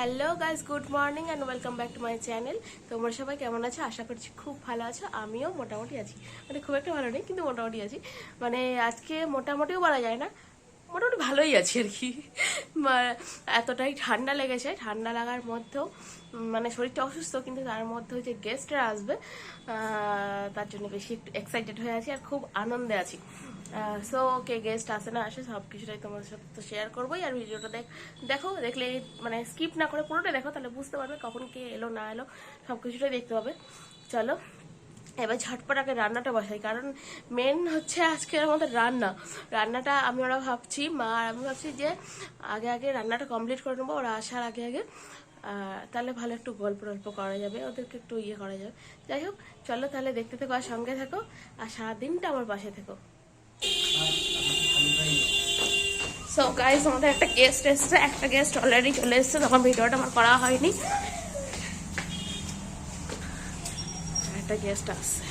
Hello guys, good morning and welcome back to my channel. তোমরা সবাই কেমন আছো? আশা করছি খুব ভালো আছো। আমিও মোটামুটি আছি, মানে খুব একটা ভালো নেই কিন্তু মোটামুটি আছি। মানে আজকে মোটামুটিও বলা যায় না, মোটামুটি ভালোই আছি আর কি। এতটাই ঠান্ডা লেগেছে, ঠান্ডা লাগার মধ্যেও মানে শরীরটা অসুস্থ, কিন্তু তার মধ্যেও যে গেস্টরা আসবে তার জন্য বেশি একটু এক্সাইটেড হয়ে আছি আর খুব আনন্দে আছি। সো কে গেস্ট আসে না আসে সব কিছুটাই তোমাদের সাথে তো শেয়ার করবোই। আর ভিডিওটা দেখো, দেখলে মানে স্কিপ না করে পুরোটা দেখো, তাহলে বুঝতে পারবে কখন কে এলো না এলো সব কিছুটাই দেখতে পাবে। চলো এবার ঝটপট আগে রান্নাটা বসাই, কারণ মেন হচ্ছে আজকে আমাদের রান্নাটা ওরা ভাবছি, মা আর আমি ভাবছি যে আগে আগে রান্নাটা কমপ্লিট করে নেবো ওরা আসার আগে আগে। তাহলে ভালো একটু গল্প টল্প করা যাবে, ওদেরকে একটু ইয়ে করা যাবে। যাই হোক চলো তাহলে দেখতে থেকো আর সঙ্গে থেকো আর সারাদিনটা আমার পাশে থেকো। সো গাইস, আমাদের একটা গেস্ট এসছে, একটা গেস্ট অলরেডি চলে এসছে, তখন ভিডিওটা আমার করা হয়নি। একটা গেস্ট আসছে।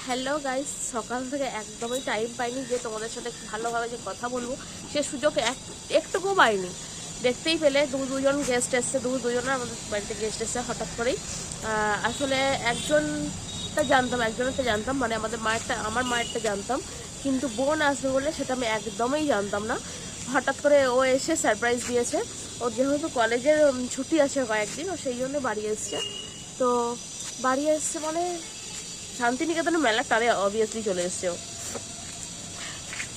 হ্যালো গাইস, সকাল থেকে একদমই টাইম পাইনি যে তোমাদের সাথে ভালোভাবে যে কথা বলবো, সে সুযোগ একটুকুও পাইনি। দেখতেই পেলে দুজন গেস্ট এসছে, দুজনের আমাদের বাড়িতে গেস্ট এসছে হঠাৎ করেই। আসলে একজনটা জানতাম, মানে আমার মায়েরটা জানতাম, কিন্তু বোন আসবে বলে সেটা আমি একদমই জানতাম না। হঠাৎ করে ও এসে সারপ্রাইজ দিয়েছে। ও যেহেতু কলেজের ছুটি আছে কয়েকদিন, ও সেই জন্য বাড়ি এসছে। তো বাড়ি এসছে মানে শান্তিনিকেতনের মেলার টানে অবভিয়াসলি চলে এসছে।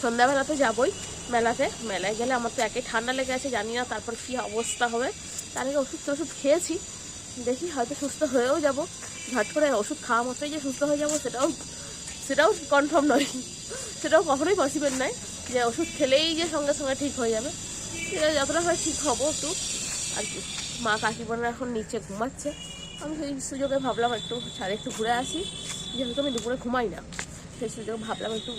সন্ধ্যাবেলা তো যাবোই মেলায় গেলে আমার তো একে ঠান্ডা লেগে আছে, জানি না তারপর কী অবস্থা হবে। তার আগে ওষুধ খেয়েছি, দেখি হয়তো সুস্থ হয়েও যাব। ঝট করে ওষুধ খাওয়া মাত্রই যে সুস্থ হয়ে যাবো সেটাও কনফার্ম নয়, সেটাও কখনোই পসিবল নয় যে ওষুধ খেলেই যে সঙ্গে সঙ্গে ঠিক হয়ে যাবে। যতটা হয় ঠিক হবো একটু আর কি। মা কাকিমারা এখন নিচে ঘুমাচ্ছে, আমি সেই সুযোগে ভাবলাম একটু ছাদে একটু ঘুরে আসি, যেহেতু আমি দুপুরে ঘুমাই না, সেই সুযোগে ভাবলাম একটু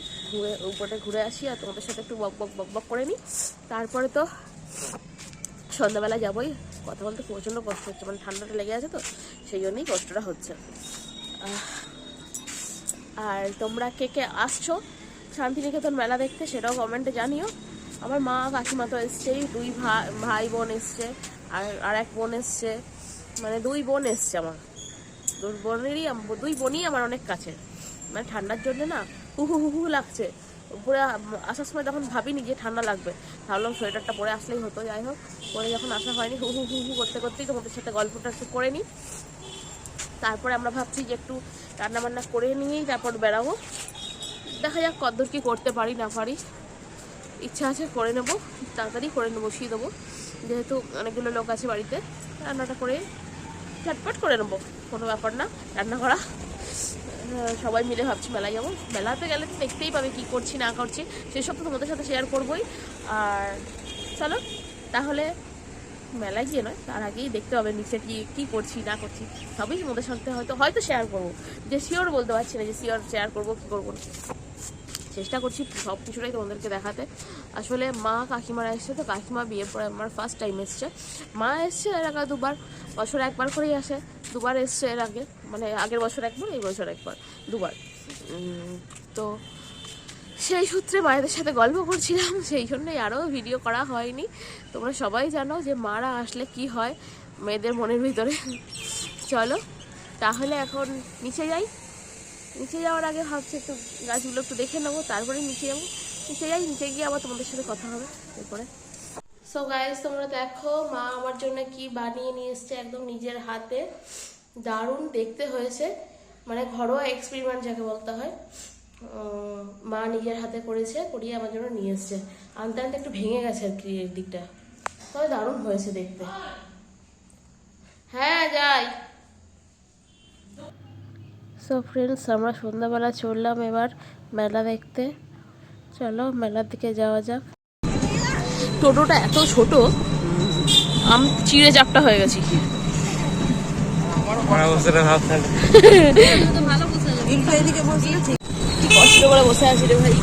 উপরে ঘুরে আসি আর তোমাদের সাথে একটু বক করে নিই। তারপরে তো সন্ধ্যাবেলা যাবোই। কথা বলতে প্রচণ্ড কষ্ট হচ্ছে, মানে ঠান্ডাটা লেগে আছে তো সেই জন্যই কষ্টটা হচ্ছে। আর তোমরা কে কে আসছো শান্তিনিকেতন মেলা দেখতে সেটাও কমেন্টে জানিও। আমার মা কাকিমা তো এসছেই, দুই ভাই বোন এসছে, আর এক বোন এসছে, মানে দুই বোন এসছে। আমার দুই বোনই আমার অনেক কাছে, মানে ঠান্ডার জন্য না হু লাগছে। উপরে আসার সময় তখন ভাবিনি যে ঠান্ডা লাগবে, ভাবলাম সোয়েটারটা পরে আসলেই হতো। যাই হোক, পরে যখন আসা হয়নি হু করতে করতেই তোমাদের সাথে গল্পটা একটু করে নিই। তারপরে আমরা ভাবছি যে একটু রান্নাবান্না করে নিয়েই তারপর বেরাবো। দেখা যাক কতদূর কী করতে পারি না পারি, ইচ্ছা আছে করে নেবো, তাড়াতাড়ি করে বসিয়ে দেবো, যেহেতু অনেকগুলো লোক আছে বাড়িতে। রান্নাটা করে ঝটপট করে নেবো, কোনো ব্যাপার না রান্না করা। সবাই মিলে ভাবছি মেলায় যাবো। মেলাতে গেলে তো দেখতেই পাবে কী করছি না করছি, সেসব তো তোমাদের সাথে শেয়ার করবোই। আর চলো তাহলে মেলায় গিয়ে নয়, তার আগেই দেখতে হবে নিচে কী করছি না করছি, সবই তোমাদের সাথে হয়তো শেয়ার করবো। যে শিওর বলতে পারছি না যে শিওর শেয়ার করবো কি করবো না, চেষ্টা করছি সব কিছুটাই তোমাদেরকে দেখাতে। আসলে মা কাকিমারা এসছে, তো কাকিমা বিয়ের পরে আমার ফার্স্ট টাইম এসছে। মা এসছে এর আগে দুবার, বছরে একবার করেই আসে, দুবার এসছে এর আগে, মানে আগের বছর একবার, এই বছর একবার, দুবার। তো সেই সূত্রে মায়েদের সাথে গল্প করছিলাম, সেই জন্যই আরও ভিডিও করা হয়নি। তোমরা সবাই জানো যে মারা আসলে কি হয় মেয়েদের মনের ভিতরে। চলো তাহলে এখন নিচে যাওয়ার আগে ভাবছি একটু গাছগুলো একটু দেখে নেবো, তারপরে নিচে যাবো। নিচে গিয়ে আবার তোমাদের সাথে কথা হবে এরপরে। সো গাইস, তোমরা দেখো মা আমার জন্য কি বানিয়ে নিয়ে এসছে, একদম নিজের হাতে। দারুণ দেখতে হয়েছে, মানে ঘরোয়া এক্সপেরিমেন্ট যাকে বলতে হয়। মা নিজের হাতে করিয়ে আমার জন্য নিয়ে এসছে। আনতে একটু ভেঙে গেছে আর কি এর দিকটা, তবে দারুণ হয়েছে দেখতে। হ্যাঁ যাই। সো ফ্রেন্ডস, আমরা সন্ধ্যাবেলা চললাম এবার মেলা দেখতে। চলো মেলার দিকে যাওয়া যাক। টোটোটা এত ছোট, আমি চিড়ে চাপটা হয়ে গেছি। কি কষ্ট করে বসে আছি রে ভাই,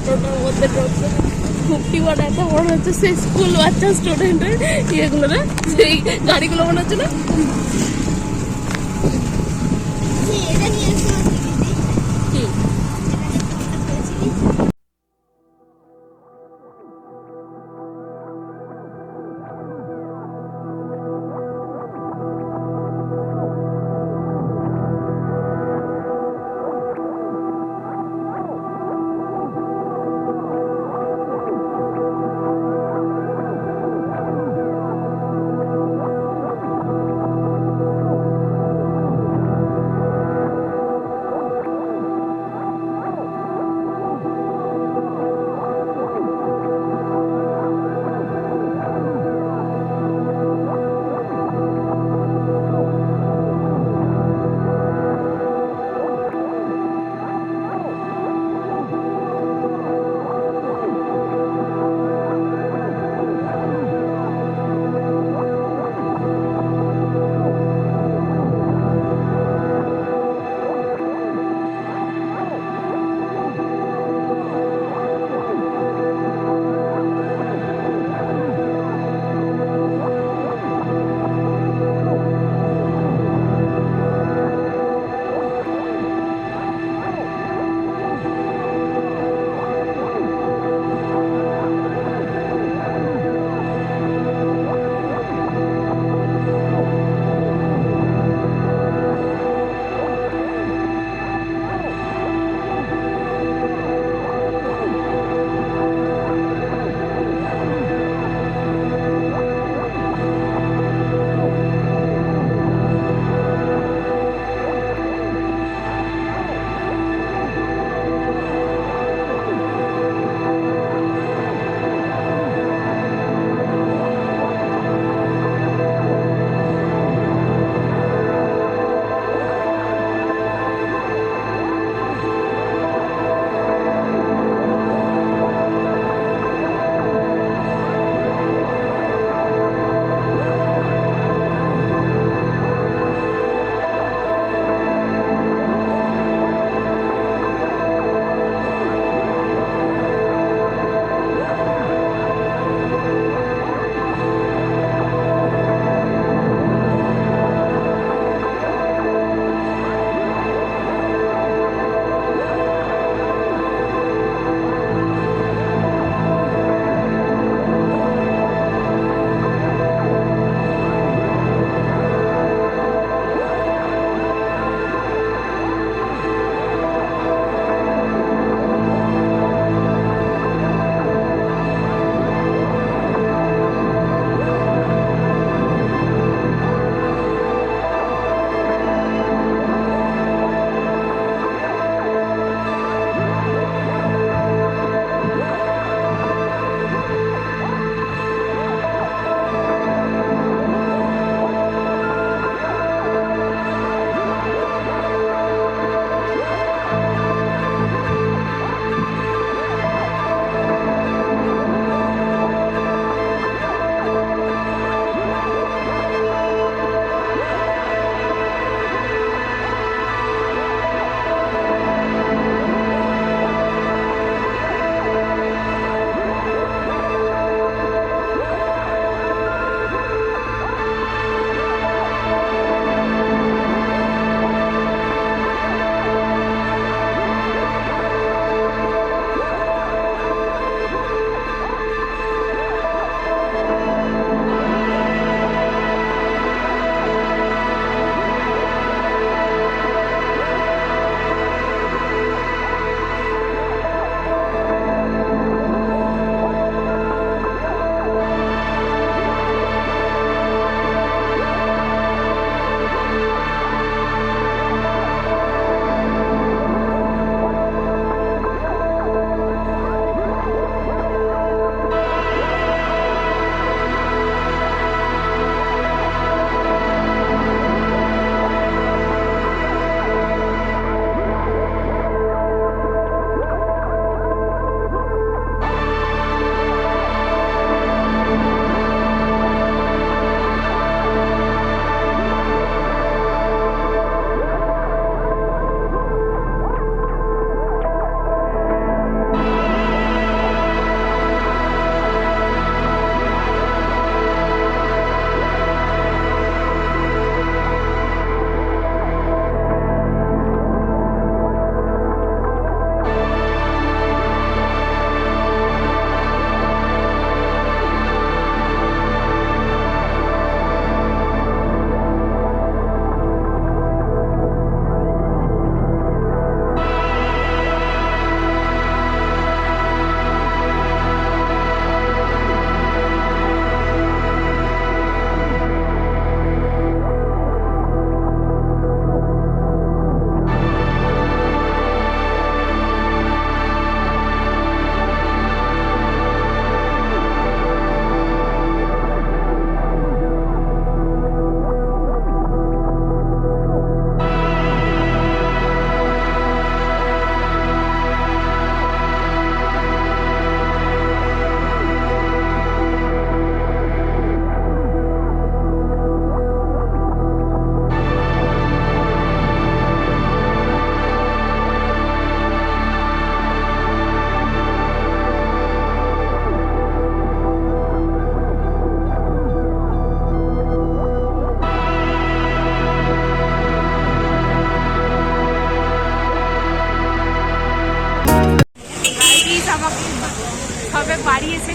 টোটোর মধ্যে। ঘুপটি বানাতে মনে হচ্ছে সেই স্কুল বাচ্চা স্টুডেন্টের ইয়েগুলো না, সেই গাড়িগুলো মনে হচ্ছে না। কি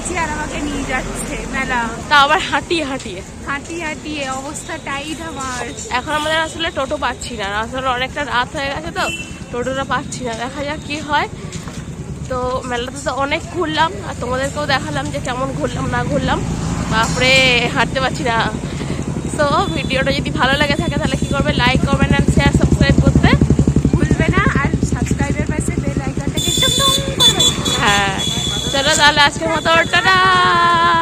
করেছি আর আমাকে নিয়ে যাচ্ছে মেলা, তা আবার হাঁটিয়ে হাঁটিয়ে। হাঁটিয়ে হাঁটিয়ে অবস্থা টাইট আমার। এখন আমাদের আসলে টোটো পাচ্ছি না, আসলে অনেকটা রাত হয়ে গেছে তো টোটোটা পাচ্ছি না, দেখা যাক কি হয়। তো মেলাতে তো অনেক ঘুরলাম আর তোমাদেরকেও দেখালাম যে কেমন ঘুরলাম না ঘুরলাম। বাপরে হাঁটতে পারছি না। তো ভিডিওটা যদি ভালো লাগে থাকে তাহলে কি করবে, লাইক কমেন্ট আর শেয়ার সাবস্ক্রাইব করতে ভুলবে না, আর সাবস্ক্রাইবের পাশে বেল আইকনটাকে একদম করে বাজিয়ে দিও। হ্যাঁ চলো তাহলে আজকের মতো টাটা।